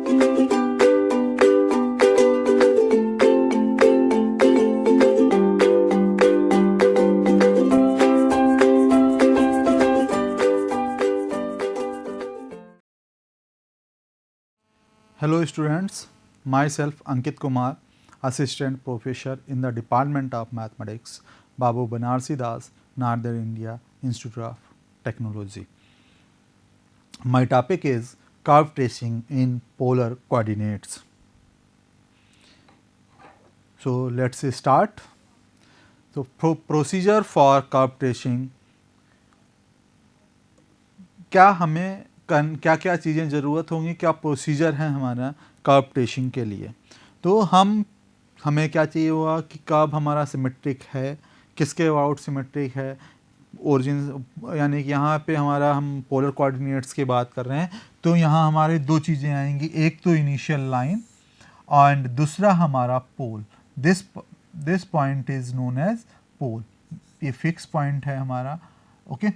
Hello students, myself Ankit Kumar, Assistant Professor in the Department of Mathematics, Babu Banarsi Das, Northern India Institute of Technology. My topic is curve tracing in polar coordinates. So let's start. So procedure for curve tracing, क्या हमें क्या क्या चीज़ें ज़रूरत होंगी, क्या procedure है हमारा कर्व ट्रेसिंग के लिए। तो हमें क्या चाहिए होगा कि कर्व हमारा सिमेट्रिक है, किसके अबाउट सिमेट्रिक है, ओरिजिन, यानी कि यहाँ पे हमारा हम पोलर कोऑर्डिनेट्स की बात कर रहे हैं तो यहाँ हमारे दो चीज़ें आएंगी, एक तो इनिशियल लाइन एंड दूसरा हमारा pole. This point is known as pole, ये फिक्स पॉइंट है हमारा, ओके।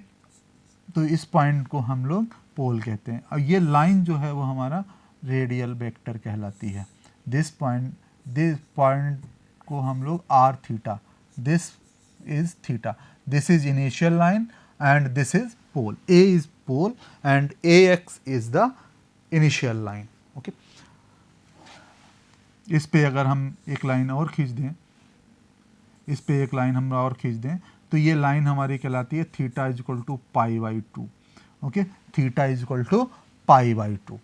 तो इस पॉइंट को हम लोग पोल कहते हैं और ये लाइन जो है वो हमारा रेडियल वेक्टर कहलाती है। दिस पॉइंट को हम लोग R theta, this is theta, this is initial line and this is pole. A is pole and A X is the initial line, okay. इस पे अगर हम एक लाइन और खींच दें, इस पे एक लाइन हम और खींच दें तो ये लाइन हमारी कहलाती है theta is equal to pi by two, okay. Theta is equal to pi by two.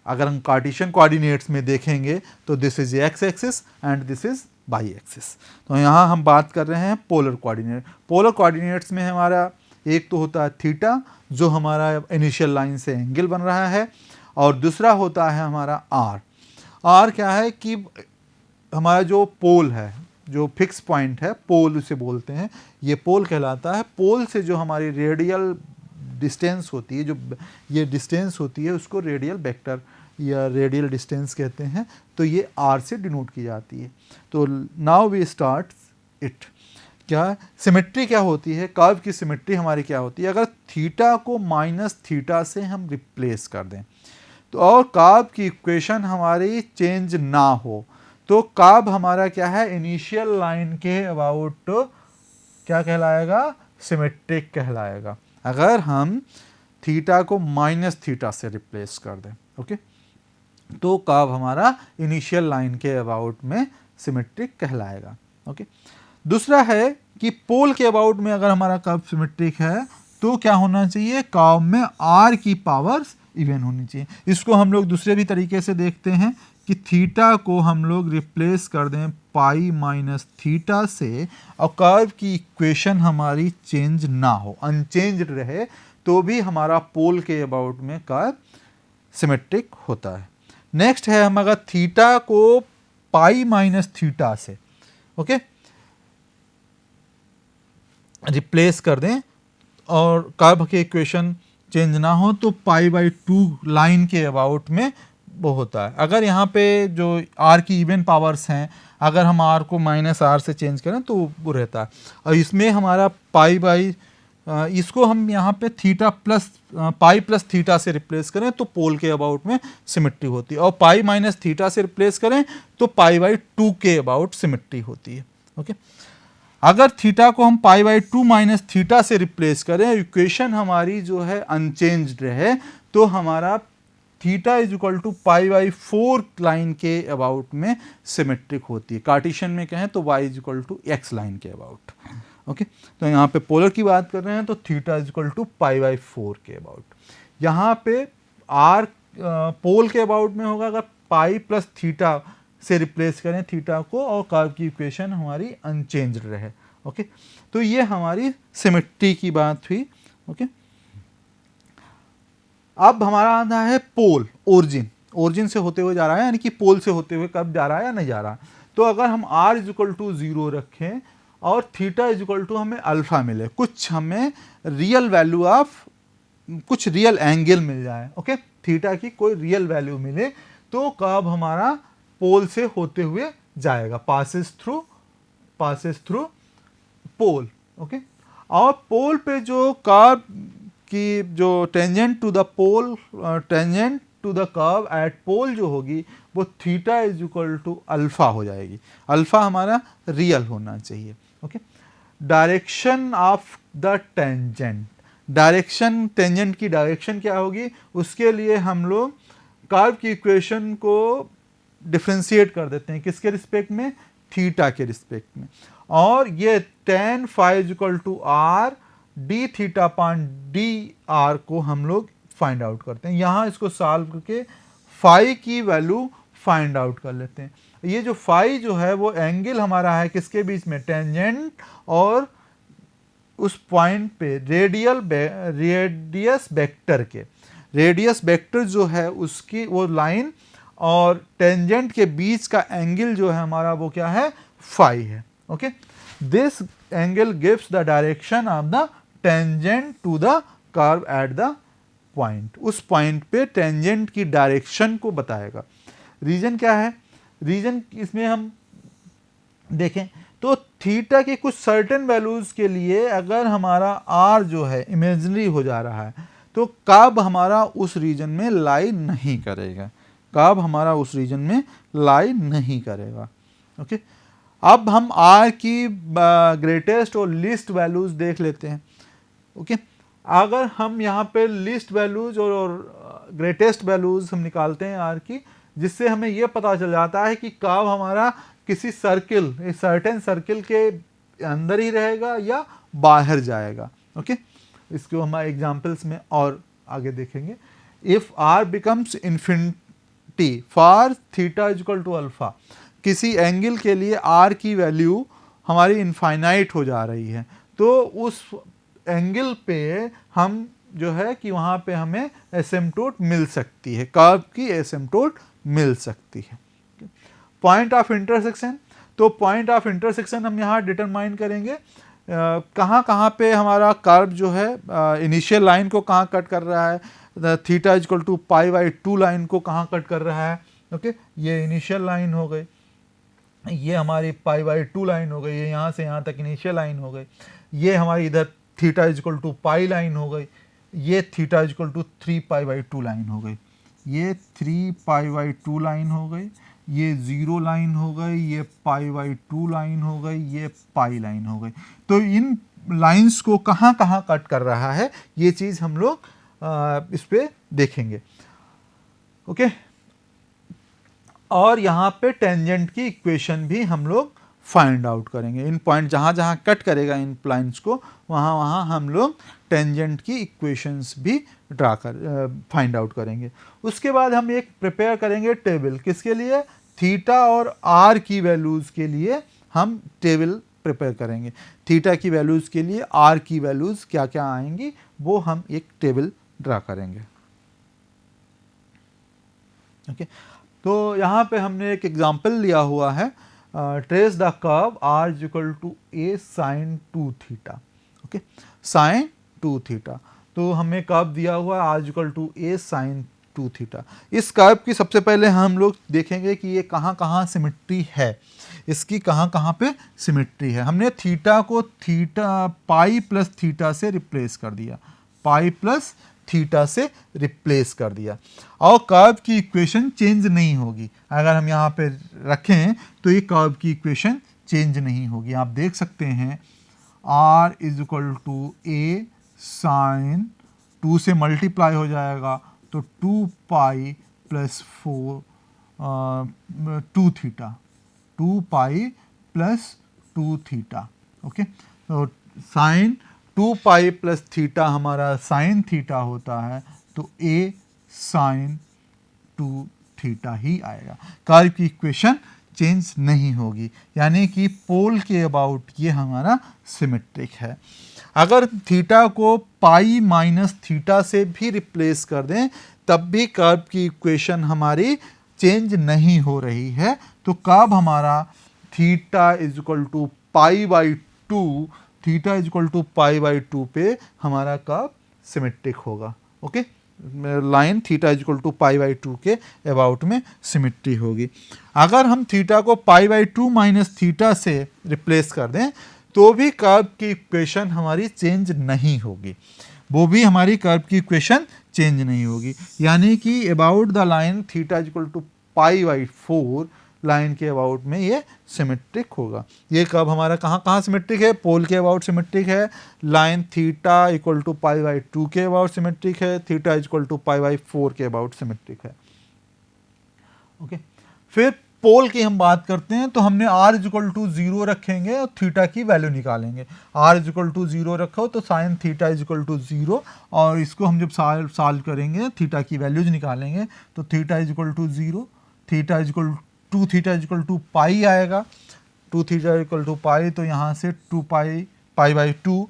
अगर हम कार्टेशियन कोऑर्डिनेट्स में देखेंगे तो this is X axis and this is Y axis. तो यहाँ हम बात कर रहे हैं पोलर कोऑर्डिनेट। पोलर कोऑर्डिनेट्स में हमारा एक तो होता है थीटा जो हमारा इनिशियल लाइन से एंगल बन रहा है, और दूसरा होता है हमारा आर। आर क्या है कि हमारा जो पोल है, जो फिक्स पॉइंट है, पोल उसे बोलते हैं, ये पोल कहलाता है। पोल से जो हमारी रेडियल डिस्टेंस होती है, जो ये डिस्टेंस होती है उसको रेडियल वेक्टर या रेडियल डिस्टेंस कहते हैं। तो ये आर से डिनोट की जाती है। तो नाउ वी स्टार्ट इट। क्या सिमेट्री क्या होती है, कर्व की सिमेट्री हमारी क्या होती है। अगर थीटा को माइनस थीटा से हम रिप्लेस कर दें तो और कर्व की इक्वेशन हमारी चेंज ना हो तो कर्व हमारा क्या है, इनिशियल लाइन के अबाउट क्या कहलाएगा, सिमेट्रिक कहलाएगा। अगर हम थीटा को माइनस थीटा से रिप्लेस कर दें, ओके, तो कर्व हमारा इनिशियल लाइन के अबाउट में सिमेट्रिक कहलाएगा, ओके। दूसरा है कि पोल के अबाउट में अगर हमारा कर्व सिमेट्रिक है तो क्या होना चाहिए, कर्व में आर की पावर्स इवन होनी चाहिए। इसको हम लोग दूसरे भी तरीके से देखते हैं कि थीटा को हम लोग रिप्लेस कर दें पाई माइनस थीटा से और कर्व की इक्वेशन हमारी चेंज ना हो, अनचेंज्ड रहे, तो भी हमारा पोल के अबाउट में कर्व सिमेट्रिक होता है। नेक्स्ट है, हम अगर थीटा को पाई माइनस थीटा से, ओके, रिप्लेस कर दें और कर्व की इक्वेशन चेंज ना हो तो पाई बाई टू लाइन के अबाउट में वो होता है। अगर यहाँ पे जो आर की इवन पावर्स हैं, अगर हम आर को माइनस आर से चेंज करें तो वो रहता है। और इसमें हमारा पाई बाई, इसको हम यहाँ पे theta plus pi plus theta से रिप्लेस करें तो पोल के अबाउट में सिमेट्री होती है, और पाई माइनस थीटा से रिप्लेस करें तो पाई बाई टू के अबाउट सिमेट्री होती है, ओके। अगर थीटा को हम pi by two minus theta से रिप्लेस करें, इक्वेशन हमारी जो है अनचेंज्ड रहे, तो हमारा theta is equal to pi by four line के अबाउट में सिमेट्रिक होती है। कार्टेशियन में कहें तो Y is equal to X line के अबाउट, ओके। तो यहाँ पे पोलर की बात कर रहे हैं तो theta is equal to pi by four के अबाउट। यहाँ पे आर पोल के अबाउट में होगा अगर पाई प्लस थीटा से रिप्लेस करें थीटा को और कर्व की इक्वेशन हमारी अनचेंज्ड रहे, ओके। तो ये हमारी सिमेट्री की बात हुई, ओके। अब हमारा आता है पोल, ओरिजिन से होते हुए जा रहा है, यानी कि पोल से होते हुए कब जा रहा है या नहीं जा रहा। तो अगर हम r इज इक्वल टू 0 रखें और थीटा इज इक्वल टू हमें अल्फा मिले, कुछ हमें रियल वैल्यू ऑफ कुछ रियल एंगल मिल जाए, ओके, थीटा की कोई रियल वैल्यू मिले, तो कर्व हमारा पोल से होते हुए जाएगा, पासेस थ्रू पोल, ओके। और पोल पे जो कर्व की जो tangent to the pole, tangent to the curve at pole जो होगी वो theta is equal to alpha हो जाएगी। अल्फा हमारा रियल होना चाहिए। Okay, direction of the tangent, direction, tangent की डायरेक्शन क्या होगी, उसके लिए हम लोग कर्व की इक्वेशन को डिफ्रेंशिएट कर देते हैं, किसके रिस्पेक्ट में, थीटा के रिस्पेक्ट में। और ये tan phi is equal to R D theta upon D R को हम लोग फाइंड आउट करते हैं। यहाँ इसको सॉल्व करके फाई की वैल्यू फाइंड आउट कर लेते हैं। ये जो फाई जो है वो एंगल हमारा है किसके बीच में, टेंजेंट और उस पॉइंट पे रेडियस वेक्टर के, रेडियस वेक्टर जो है उसकी वो लाइन और टेंजेंट के बीच का एंगल जो है हमारा वो क्या है, फाई है। Okay, this angle gives the direction of the tangent to the curve at the point, उस पॉइंट पे टेंजेंट की डायरेक्शन को बताएगा। रीजन क्या है, रीजन इसमें हम देखें तो थीटा के कुछ सर्टेन वैल्यूज के लिए अगर हमारा आर जो है इमेजिनरी हो जा रहा है तो कर्व हमारा उस रीजन में लाई नहीं करेगा, कर्व हमारा उस रीजन में लाई नहीं करेगा। ओके, अब हम आर की ग्रेटेस्ट और लीस्ट वैल्यूज देख लेते हैं। ओके, अगर हम यहाँ पे लीस्ट वैल्यूज और ग्रेटेस्ट वैल्यूज हम निकालते हैं आर की, जिससे हमें यह पता चल जाता है कि कर्व हमारा किसी सर्किल, एक सर्टेन सर्किल के अंदर ही रहेगा या बाहर जाएगा। ओके, इसको हम एग्जांपल्स में और आगे देखेंगे। If R becomes infinity for theta is equal to alpha, किसी एंगल के लिए आर की वैल्यू हमारी इनफाइनाइट हो जा रही है तो उस एंगल पे हम जो है कि वहाँ पे हमें एसिम्पटोट मिल सकती है, कर्व की एसिम्पटोट मिल सकती है। पॉइंट ऑफ इंटरसेक्शन, तो पॉइंट ऑफ इंटरसेक्शन हम यहाँ डिटरमाइन करेंगे कहाँ पे हमारा कर्व जो है इनिशियल लाइन को कहाँ कट कर रहा है, theta is equal to pi by 2 line को कहाँ कट कर रहा है। ओके, ये इनिशियल लाइन हो गई, ये हमारी पाई बाई 2 लाइन हो गई, ये यहाँ से यहाँ तक इनिशियल लाइन हो गई, ये हमारी इधर theta is equal to pi line हो गई, ये theta is equal to 3 pi by 2 line हो गई, ये 3 पाई बाई 2 लाइन हो गई, ये 0 लाइन हो गई, ये पाई बाई 2 लाइन हो गई, ये पाई लाइन हो गई। तो इन लाइंस को कहाँ कहाँ कट कर रहा है ये चीज़ हम लोग इस पे देखेंगे। ओके, और यहाँ पे टेंजेंट की इक्वेशन भी हम लोग फाइंड आउट करेंगे। इन पॉइंट जहाँ जहाँ कट करेगा इन लाइंस को वहाँ वहाँ हम लोग टेंजेंट की इक्वेशंस भी ड्रा कर फाइंड आउट करेंगे। उसके बाद हम एक प्रिपेयर करेंगे टेबल, किसके लिए, थीटा और आर की वैल्यूज़ के लिए हम टेबल प्रिपेयर करेंगे। थीटा की वैल्यूज़ के लिए आर की वैल्यूज़ क्या क्या आएंगी वो हम एक टेबल ड्रा करेंगे। ओके, तो यहाँ पे हमने एक एग्जाम्पल लिया हुआ है, trace the curve R is equal to A sine 2 theta. Okay, sine 2 theta, तो हमें कर्व दिया हुआ है R is equal to A sine 2 theta. इस कर्व की सबसे पहले हम लोग देखेंगे कि ये कहाँ कहाँ सिमेट्री है, इसकी कहाँ कहाँ पे सिमेट्री है। हमने थीटा को थीटा पाई प्लस थीटा से रिप्लेस कर दिया, पाई प्लस थीटा से रिप्लेस कर दिया, और कर्व की इक्वेशन चेंज नहीं होगी। अगर हम यहाँ पे रखें तो ये कर्व की इक्वेशन चेंज नहीं होगी। आप देख सकते हैं R is equal to A sine 2 से मल्टीप्लाई हो जाएगा तो 2 pi plus 4 2 theta, 2 pi plus 2 theta. Okay, तो साइन 2 पाई प्लस थीटा हमारा साइन थीटा होता है तो ए साइन 2 थीटा ही आएगा। कर्व की इक्वेशन चेंज नहीं होगी, यानी कि पोल के अबाउट ये हमारा सिमेट्रिक है। अगर थीटा को पाई माइनस थीटा से भी रिप्लेस कर दें तब भी कर्व की इक्वेशन हमारी चेंज नहीं हो रही है, तो कर्व हमारा theta is equal to pi by 2, theta is equal to pi by 2 पे हमारा कर्व सिमेट्रिक होगा। Okay, line theta is equal to pi by 2 के अबाउट में सिमेट्री होगी। अगर हम थीटा को पाई बाई 2 माइनस थीटा से रिप्लेस कर दें तो भी कर्व की इक्वेशन हमारी चेंज नहीं होगी, वो भी हमारी कर्व की इक्वेशन चेंज नहीं होगी। यानी कि about the line theta is equal to pi by 4 line के अबाउट में ये सिमेट्रिक होगा। ये कब हमारा कहाँ कहाँ सिमेट्रिक है? पोल के अबाउट सिमेट्रिक है, line theta equal to pi by 2 के अबाउट सिमेट्रिक है, theta equal to pi by 4 के अबाउट सिमेट्रिक है। ओके, फिर पोल की हम बात करते हैं तो हमने r इक्वल टू 0 रखेंगे और थीटा की वैल्यू निकालेंगे। r इक्वल टू 0 रखो तो साइन थीटा इक्वल टू 0, और इसको हम जब सॉल्व करेंगे थीटा की वैल्यूज निकालेंगे तो theta equal to 0, theta equal to pi आएगा, 2 थीटा इक्वल टू पाई, तो यहाँ से 2 पाई बाई 2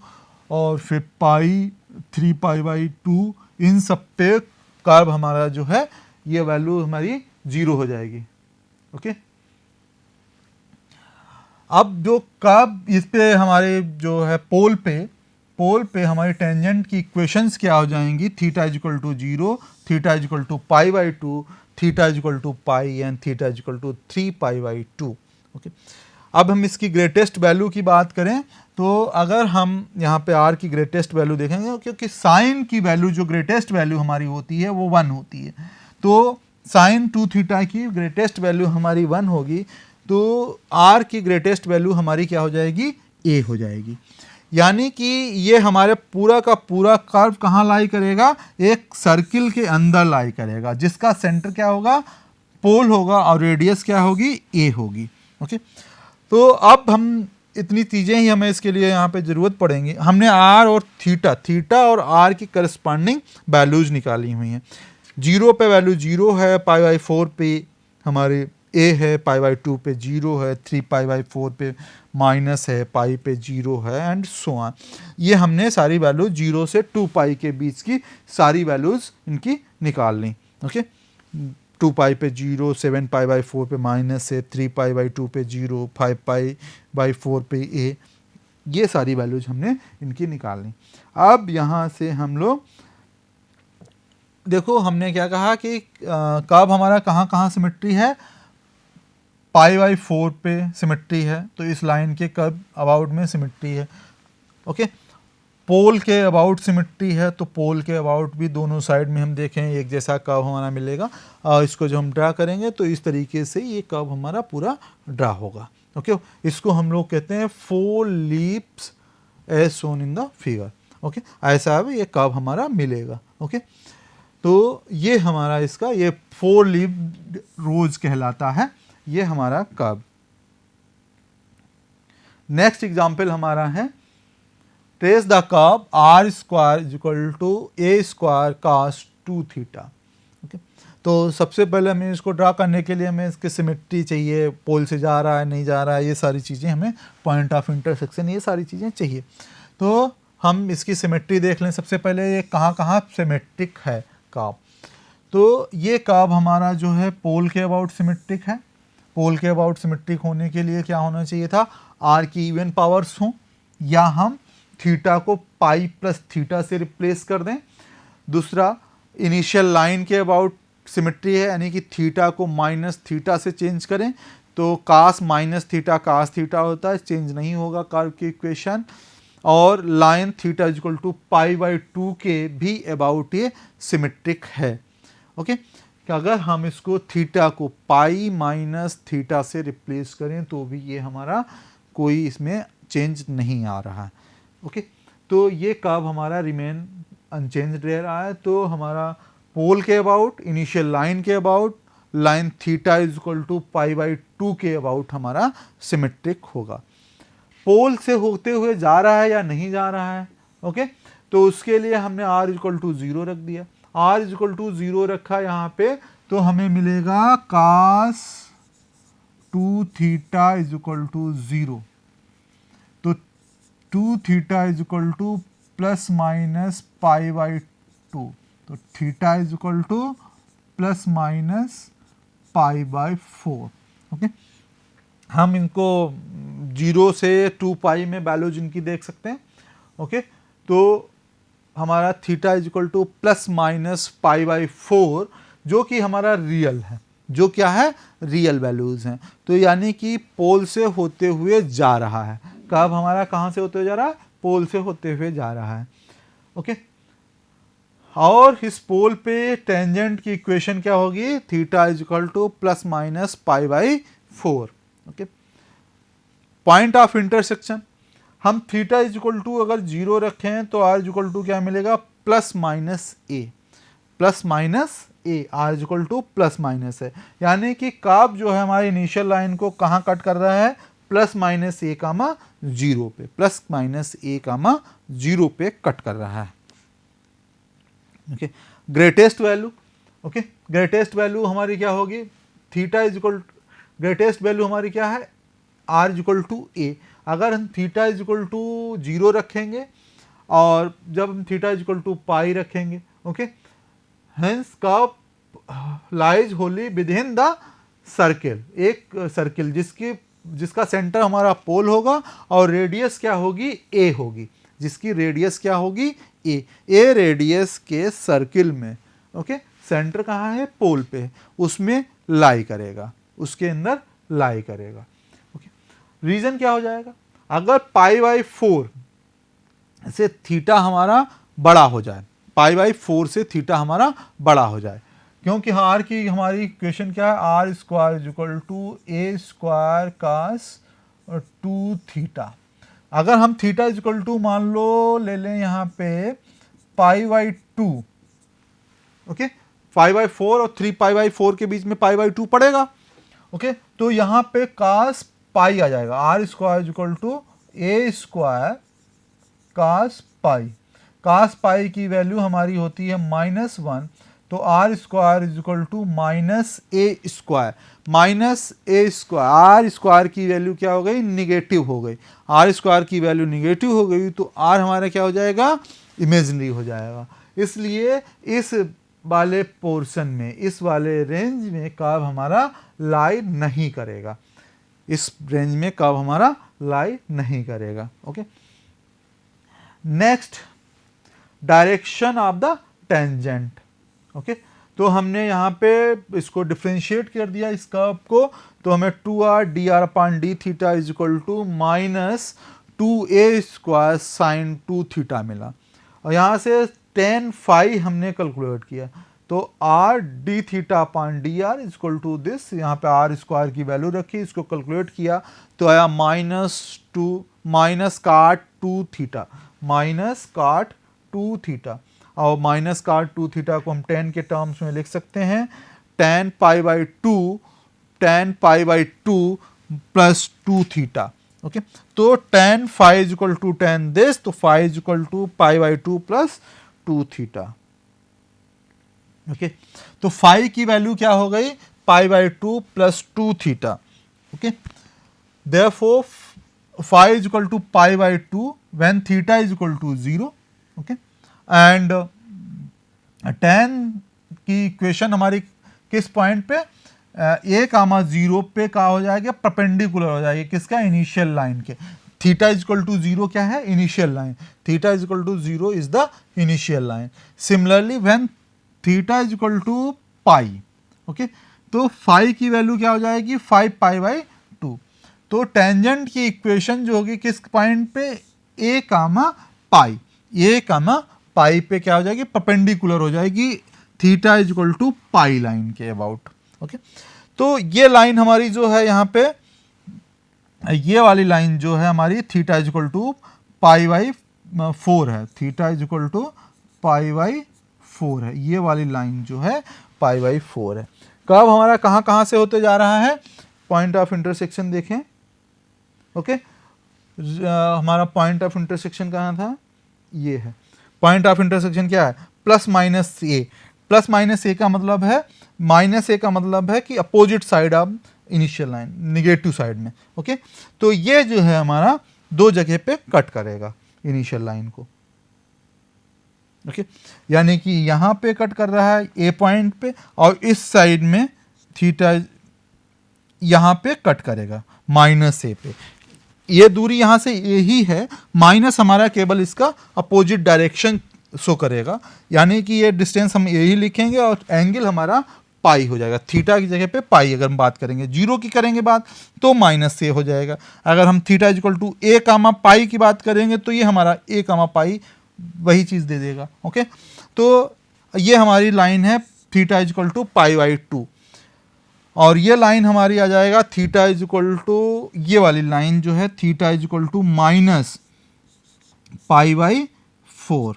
और फिर पाई 3 पाई बाई 2, इन सब पे कर्व हमारा जो है ये वैल्यू हमारी 0 हो जाएगी। ओके, अब जो कर्व इस पे हमारे जो है पोल पे हमारी टेंजेंट की इक्वेशंस क्या हो जाएंगी? Theta equal to 0, theta equal to pi by 2, theta equal to pi and theta equal to 3 pi by 2। Okay, अब हम इसकी ग्रेटेस्ट वैल्यू की बात करें तो अगर हम यहाँ पे r की ग्रेटेस्ट वैल्यू देखेंगे, क्योंकि साइन की वैल्यू जो ग्रेटेस्ट वैल्यू हमारी होती है वो 1 होती है, तो साइन 2 थीटा की ग्रेटेस्ट वैल्यू हमारी 1 होगी, तो r की ग्रेटेस्ट वैल्यू हमारी क्या हो जाएगी? a हो जाएगी। यानी कि ये हमारे पूरा का पूरा कर्व कहाँ लाई करेगा? एक सर्किल के अंदर लाई करेगा, जिसका सेंटर क्या होगा? पोल होगा, और रेडियस क्या होगी? a होगी। ओके, तो अब हम इतनी चीज़ें ही हमें इसके लिए यहाँ पे ज़रूरत पड़ेंगी। हमने r और थीटा और r की करस्पॉन्डिंग वैल्यूज निकाली हुई हैं। 0 पे वैल्यू 0 है, पाई बाई 4 पे हमारे a है, पाई बाई 2 पे 0 है, 3 पाई बाई 4 पे माइनस है, पाई पे 0 है, एंड सो ऑन। ये हमने सारी वैल्यू 0 से 2 पाई के बीच की सारी वैल्यूज़ इनकी निकाल ली। ओके, 2 पाई पे 0, 7 पाई बाई 4 पे माइनस है, 3 पाई बाई 2 पे 0, 5 पाई बाई 4 पे a, ये सारी वैल्यूज हमने इनकी निकाल ली। अब यहाँ से हम लोग देखो, हमने क्या कहा कि कर्व हमारा कहाँ कहाँ सिमेट्री है? पाई बाई 4 पे सिमेट्री है, तो इस लाइन के कर्व अबाउट में सिमेट्री है। ओके, पोल के अबाउट सिमेट्री है, तो पोल के अबाउट भी दोनों साइड में हम देखें एक जैसा कर्व हमारा मिलेगा, और इसको जो हम ड्रा करेंगे तो इस तरीके से ये कर्व हमारा पूरा ड्रा होगा। ओके, इसको हम लोग कहते हैं 4 leaps as shown in the figure. Okay, ऐसा अब ये कर्व हमारा मिलेगा। ओके, तो ये हमारा इसका ये 4 लीव्ड रोज कहलाता है, ये हमारा कर्व। नेक्स्ट एग्जाम्पल हमारा है trace the curve r square is equal to a square cos 2 theta. Okay, तो सबसे पहले हमें इसको ड्रा करने के लिए हमें इसकी सिमेट्री चाहिए, पोल से जा रहा है नहीं जा रहा है, ये सारी चीज़ें हमें, पॉइंट ऑफ इंटरसेक्शन, ये सारी चीज़ें चाहिए। तो हम इसकी सिमेट्री देख लें। सबसे पहले ये कहाँ कहाँ सिमेट्रिक है कर्व? तो ये कर्व हमारा जो है पोल के अबाउट सिमेट्रिक है। पोल के अबाउट सिमेट्रिक होने के लिए क्या होना चाहिए था? r की इवन पावर्स हों, या हम थीटा को पाई प्लस थीटा से रिप्लेस कर दें। दूसरा, इनिशियल लाइन के अबाउट सिमेट्री है, यानी कि थीटा को माइनस थीटा से चेंज करें, तो cos minus theta cos theta होता है, चेंज नहीं होगा कर्व की इक्वेशन। और line theta equal to pi by 2 के भी अबाउट ये सिमेट्रिक है। ओके, कि अगर हम इसको थीटा को पाई माइनस थीटा से रिप्लेस करें तो भी ये हमारा कोई इसमें चेंज नहीं आ रहा है। ओके, तो ये कर्व हमारा रिमेन अनचेंज्ड रह रहा है। तो हमारा पोल के अबाउट, इनिशियल लाइन के about, line theta is equal to pi by 2 के अबाउट हमारा सिमेट्रिक होगा। पोल से होते हुए जा रहा है या नहीं जा रहा है? ओके, तो उसके लिए हमने r इक्वल टू 0 रख दिया। r इक्वल टू 0 रखा यहाँ पे, तो हमें मिलेगा cos 2 theta is equal to 0। तो 2 theta is equal to plus minus pi by 2, तो theta is equal to plus minus pi by 4। Okay, हम इनको 0 से 2 पाई में वैल्यूज इनकी देख सकते हैं। ओके, तो हमारा theta is equal to plus minus pi by 4, जो कि हमारा रियल है, जो क्या है? रियल वैल्यूज हैं। तो यानी कि पोल से होते हुए जा रहा है। कर्व हमारा कहाँ से होते हुए जा रहा है? पोल से होते हुए जा रहा है। ओके, और इस पोल पे टेंजेंट की इक्वेशन क्या होगी, theta is equal to plus minus pi by 4। Okay, point of intersection, हम थीटा इज इक्वल टू अगर 0 रखें तो आर इज इक्वल टू क्या मिलेगा, plus minus A, plus minus A, R is equal to plus minus है, यानी कि curve जो है हमारी इनिशियल लाइन को कहाँ कट कर रहा है, प्लस माइनस ए कामा 0 पे, प्लस माइनस ए कामा 0 पे कट कर रहा है। Okay, greatest value, okay, greatest value हमारी क्या होगी, theta is equal, greatest value हमारी क्या है, आर इज इक्वल टू ए। अगर हम थीटा इज इक्वल टू 0 रखेंगे और जब हम theta is equal to pi रखेंगे, okay, hence curve lies Holi with in the circle, एक सर्किल जिसका सेंटर हमारा पोल होगा और रेडियस क्या होगी, ए होगी, जिसकी रेडियस क्या होगी, ए रेडियस के सर्किल में, ओके, सेंटर कहाँ है, पोल पे, उसमें लाई करेगा, उसके अंदर लाई करेगा। ओके, रीजन क्या हो जाएगा, अगर पाई बाई 4 से थीटा हमारा बड़ा हो जाए, पाई बाई 4 से थीटा हमारा बड़ा हो जाए, क्योंकि आर की हमारी इक्वेशन क्या है, R square is equal to A square cos 2 theta. अगर हम थीटा इज इक्वल टू मान लो ले लें यहाँ पे पाई बाई 2, ओके, पाई बाई 4 और 3 पाई बाई 4 के बीच में पाई बाई 2 पड़ेगा, ओके, तो यहाँ पे कास पाई आ जाएगा, r square is equal to A square cos pi, cos pi की वैल्यू हमारी होती है -1, तो r square is equal to minus a square, minus a square, r square की वैल्यू क्या हो गई, निगेटिव हो गई, आर स्क्वायर की वैल्यू निगेटिव हो गई तो आर हमारा क्या हो जाएगा, इमेजिनरी हो जाएगा। इसलिए इस वाले पोर्शन में, इस वाले रेंज में कर्व हमारा लाई नहीं करेगा, इस रेंज में कर्व हमारा लाई नहीं करेगा। Okay, next, direction of the tangent. Okay, तो हमने यहाँ पे इसको डिफ्रेंशिएट कर दिया इस कर्व को, तो हमें 2r dr upon D theta is equal to minus 2a square sine 2 theta मिला, और यहाँ से tan फाई हमने कैलकुलेट किया, तो r d theta upon D R is equal to this, यहाँ पे r स्क्वायर की वैल्यू रखी, इसको कैलकुलेट किया तो आया माइनस काट 2 थीटा, माइनस काट 2 थीटा, और माइनस काट 2 थीटा को हम tan के टर्म्स में लिख सकते हैं, tan pi by 2, tan pi by 2 plus 2 theta. Okay, तो tan phi is equal to tan this, तो phi is equal to pi by 2 plus 2 theta. Okay, तो फाई की वैल्यू क्या हो गई, pi by 2 plus 2 theta. Okay, therefore phi is equal to pi by 2 when theta is equal to 0। Okay, and tan की equation हमारी किस point पे, a कामा 0 पे क्या हो जाएगा, परपेंडिकुलर हो जाएगी, किसका, इनिशियल लाइन के। थीटा इज इक्वल टू 0 क्या है, initial line, theta is equal to 0 is the initial line. Similarly when theta is equal to pi, okay, तो फाई की वैल्यू क्या हो जाएगी, 5 पाई बाई 2। तो टेंजेंट की इक्वेशन जो होगी किस पॉइंट पे, a कामा पाई, a कामा पाई पे क्या हो जाएगी, परपेंडिकुलर हो जाएगी theta is equal to pi line के अबाउट। ओके, तो ये लाइन हमारी जो है यहाँ पे, ये वाली लाइन जो है हमारी theta is equal to pi by 4 है, theta is equal to pi by 4 है, ये वाली लाइन जो है पाई बाई 4 है। कर्व हमारा कहाँ कहाँ से होते जा रहा है, पॉइंट ऑफ इंटरसेक्शन देखें। ओके, हमारा पॉइंट ऑफ इंटरसेक्शन कहाँ था, ये है पॉइंट ऑफ इंटरसेक्शन, क्या है, plus minus A, plus minus ए का मतलब है, माइनस ए का मतलब है कि opposite side of initial line, negative side में। ओके, तो ये जो है हमारा दो जगह पे कट करेगा इनिशियल लाइन को। ओके, यानी कि यहाँ पे कट कर रहा है ए पॉइंट पे, और इस साइड में थीटा यहाँ पे कट करेगा माइनस ए पे। ये दूरी यहाँ से यही है, माइनस हमारा केवल इसका अपोजिट डायरेक्शन शो करेगा, यानी कि ये डिस्टेंस हम यही लिखेंगे और एंगल हमारा पाई हो जाएगा, थीटा की जगह पे पाई अगर हम बात करेंगे, 0 की करेंगे बात तो माइनस ए हो जाएगा। अगर हम थीटा इज इक्वल टू ए कामा पाई की बात करेंगे तो ये हमारा ए कामा पाई वही चीज़ दे देगा। ओके, तो ये हमारी लाइन है theta is equal to pi by 2, और ये लाइन हमारी आ जाएगा थीटा इज इक्वल टू, ये वाली लाइन जो है theta is equal to minus pi by 4,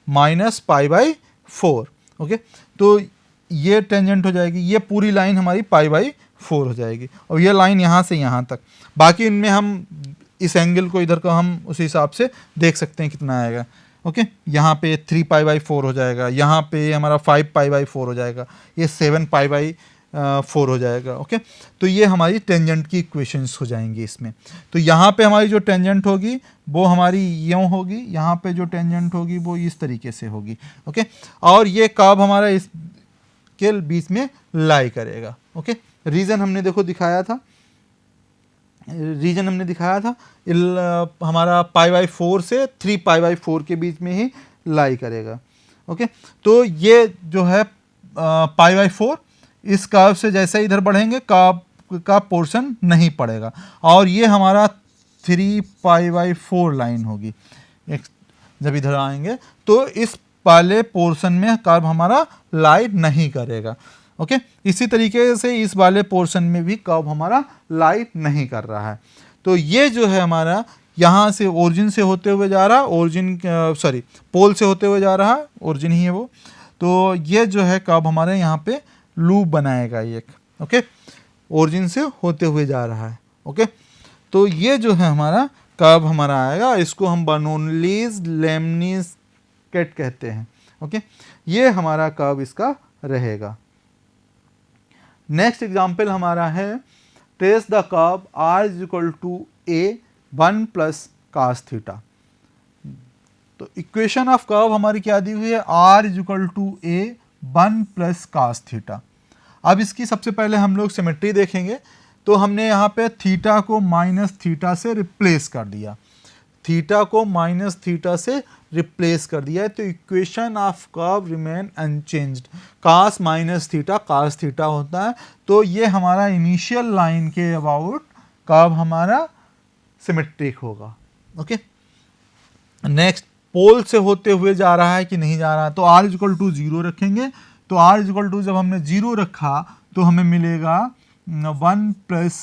minus pi by 4। Okay, तो ये टेंजेंट हो जाएगी, ये पूरी लाइन हमारी पाई बाई 4 हो जाएगी, और ये लाइन यहाँ से यहाँ तक। बाकी इनमें हम इस एंगल को इधर का हम उस हिसाब से देख सकते हैं कितना आएगा। ओके, यहाँ पे 3 पाई बाई 4 हो जाएगा, यहाँ पे हमारा 5 पाई बाई 4 हो जाएगा, ये 7 पाई बाई 4 हो जाएगा। ओके, तो ये हमारी टेंजेंट की इक्वेशंस हो जाएंगी इसमें। तो यहाँ पे हमारी जो टेंजेंट होगी वो हमारी यूँ होगी, यहाँ पे जो टेंजेंट होगी वो इस तरीके से होगी। ओके, और ये कर्व हमारा इस के बीच में लाई करेगा। ओके, रीजन हमने देखो दिखाया था, रीजन हमने दिखाया था हमारा पाई बाई 4 से 3 पाई बाई 4 के बीच में ही लाई करेगा। ओके, तो ये जो है पाई बाई 4, इस कर्व से जैसे इधर बढ़ेंगे कर्व का पोर्शन नहीं पड़ेगा, और ये हमारा 3 पाई बाई 4 लाइन होगी। जब इधर आएंगे तो इस वाले पोर्शन में कर्व हमारा लाई नहीं करेगा। ओके, इसी तरीके से इस वाले पोर्शन में भी कर्व हमारा लाई नहीं कर रहा है। तो ये जो है हमारा यहाँ से ओरिजिन से होते हुए जा रहा है, पोल से होते हुए जा रहा है, ओरिजिन ही है वो। तो ये जो है कर्व हमारे यहाँ पे लूप बनाएगा एक। ओके, ओरिजिन से होते हुए जा रहा है। ओके, तो ये जो है हमारा कर्व हमारा आएगा, इसको हम बर्नौलीज लेमनिस्केट कहते हैं। ओके, ये हमारा कर्व इसका रहेगा। नेक्स्ट एग्जाम्पल हमारा है trace the curve R is equal to A 1 plus cos theta. तो इक्वेशन ऑफ कर्व हमारी क्या दी हुई है, R is equal to A 1 plus cos theta. अब इसकी सबसे पहले हम लोग सिमेट्री देखेंगे। तो हमने यहाँ पे थीटा को माइनस थीटा से रिप्लेस कर दिया, थीटा को माइनस थीटा से रिप्लेस कर दिया है, तो equation of curve remain unchanged. Cos minus theta cos theta होता है, तो ये हमारा इनिशियल लाइन के अबाउट कर्व हमारा सिमेट्रिक होगा। ओके, नेक्स्ट पोल से होते हुए जा रहा है कि नहीं जा रहा, तो आर इक्वल टू 0 रखेंगे। तो आर इक्वल टू जब हमने 0 रखा तो हमें मिलेगा 1 plus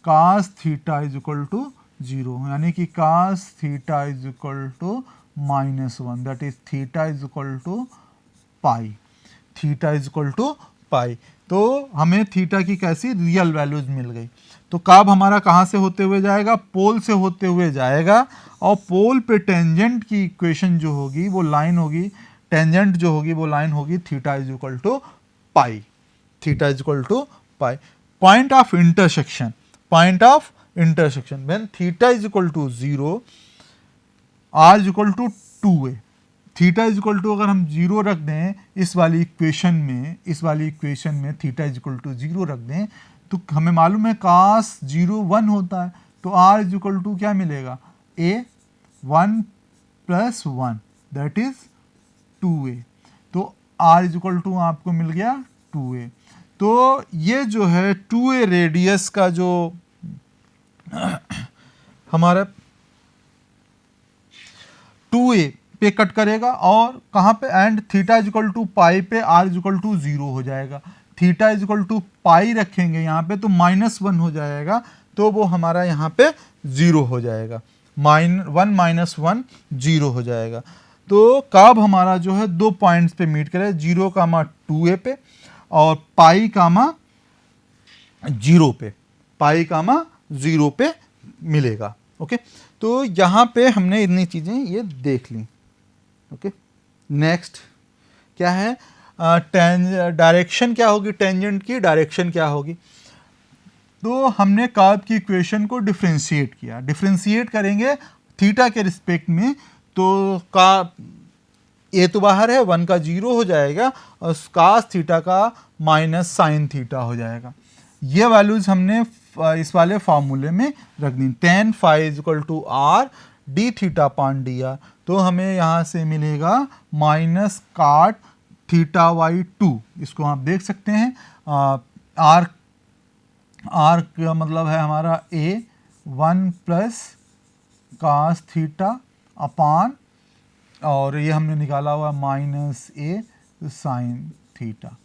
cos theta is equal to 0, यानी कि cos theta is equal to -1, that is theta is equal to pi, theta is equal to pi. तो हमें थीटा की कैसी रियल वैल्यूज मिल गई। तो कर्व हमारा कहाँ से होते हुए जाएगा, पोल से होते हुए जाएगा, और पोल पे टेंजेंट की इक्वेशन जो होगी वो लाइन होगी, टेंजेंट जो होगी वो लाइन होगी theta is equal to pi, theta is equal to pi. Point of intersection, point of intersection when theta is equal to 0, R is equal to 2a, theta is equal to अगर हम 0 रख दें इस वाली equation में, इस वाली equation में थीटा इज इक्वल टू 0 रख दें, तो हमें मालूम है कास 0 1 होता है, तो आर इज इक्वल टू क्या मिलेगा, a 1 plus 1 that is 2a। तो आर इज इक्वल टू आपको मिल गया 2a। तो ये जो है 2a रेडियस का जो हमारा 2a पे कट करेगा, और कहाँ पे, and theta is equal to pi पे आर इज इक्वल टू 0 हो जाएगा। Theta is equal to pi रखेंगे यहाँ पे तो -1 हो जाएगा, तो वो हमारा यहाँ पे 0 हो जाएगा, 1 - 1 0 हो जाएगा। तो कर्व हमारा जो है 2 पॉइंट्स पे मीट करे, 0, 2a पे, और पाई, 0 पे, पाई, 0 पे मिलेगा। ओके, तो यहाँ पे हमने इतनी चीज़ें ये देख ली। ओके, नेक्स्ट क्या है, डायरेक्शन क्या होगी, टेंजेंट की डायरेक्शन क्या होगी। तो हमने कर्व की इक्वेशन को डिफ्रेंशिएट किया, डिफ्रेंशिएट करेंगे थीटा के रिस्पेक्ट में, तो का ए तो बाहर है, 1 का 0 हो जाएगा, और कास थीटा का माइनस साइन थीटा हो जाएगा। ये वैल्यूज हमने इस वाले फार्मूले में रख दी, tan phi is equal to R D theta upon D R. तो हमें यहाँ से मिलेगा माइनस काट थीटा बाई 2, इसको आप देख सकते हैं। आर का मतलब है हमारा a 1 plus cos theta upon और ये हमने निकाला हुआ माइनस ए साइन थीटा।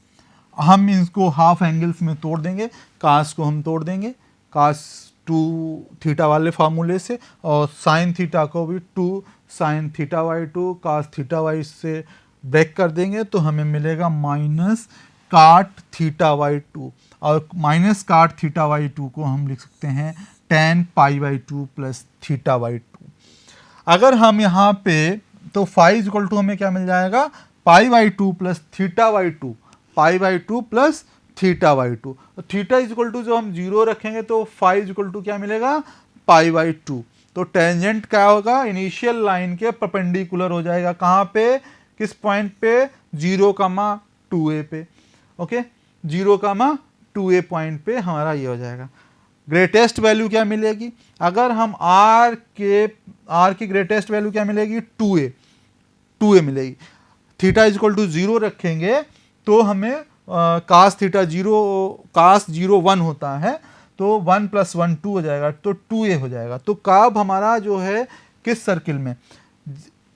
हम इसको हाफ एंगल्स में तोड़ देंगे, कास को हम तोड़ देंगे कास 2 थीटा वाले फार्मूले से, और साइन थीटा को भी 2 sine theta by 2 cos theta by से ब्रेक कर देंगे, तो हमें मिलेगा माइनस काट थीटा बाई 2, और माइनस काट थीटा बाई 2 को हम लिख सकते हैं tan pi by 2 plus theta by 2। अगर हम यहाँ पे तो फाई इक्वल टू हमें क्या मिल जाएगा, pi by 2 plus theta by 2, pi by 2 plus theta by 2। Theta equal to जो हम 0 रखेंगे तो फाई इक्वल टू क्या मिलेगा, पाई बाई 2। तो टेंजेंट क्या होगा, इनिशियल लाइन के परपेंडिकुलर हो जाएगा, कहाँ पे, किस पॉइंट पे, 0,2a पे। ओके, 0,2a पॉइंट पे हमारा ये हो जाएगा। ग्रेटेस्ट वैल्यू क्या मिलेगी, अगर हम r की ग्रेटेस्ट वैल्यू क्या मिलेगी, 2a मिलेगी। थीटा इक्वल टू 0 रखेंगे तो हमें कास थीटा 0 1 होता है, तो 1 + 1 2 हो जाएगा, तो 2a हो जाएगा। तो कर्व हमारा जो है किस सर्किल में,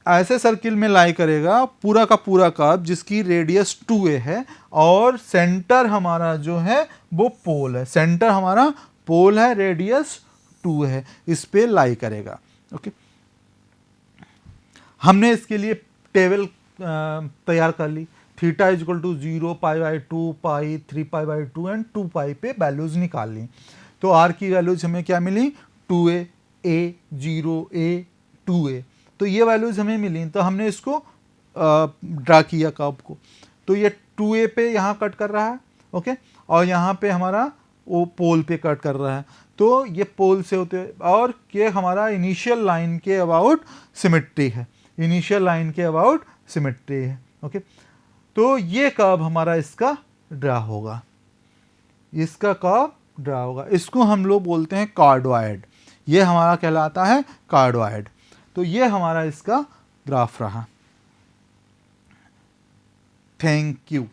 ऐसे सर्किल में लाई करेगा, पूरा का पूरा कर्व जिसकी रेडियस 2a है, और सेंटर हमारा जो है वो पोल है, सेंटर हमारा पोल है, रेडियस 2 है, इस पे लाई करेगा। ओके, हमने इसके लिए टेबल तैयार कर ली। Theta equal to 0, pi by 2, pi, 3 pi by 2 and 2 pi पे वैल्यूज निकाल ली। तो आर की वैल्यूज हमें क्या मिली, 2a, a, 0a, 2a। तो ये वैल्यूज हमें मिली, तो हमने इसको ड्रा किया कर्व को। तो ये 2a पे यहाँ कट कर रहा है, ओके, और यहाँ पे हमारा वो पोल पे कट कर रहा है, तो ये पोल से होते, और ये हमारा इनिशियल लाइन के अबाउट सिमेट्री है, इनिशियल लाइन के अबाउट सिमेट्री है। ओके, तो ये कर्व हमारा इसका ड्रा होगा, इसका कर्व ड्रा होगा, इसको हम लोग बोलते हैं कार्डोइड, ये हमारा कहलाता है कार्डोइड। तो ये हमारा इसका ग्राफ रहा। Thank you.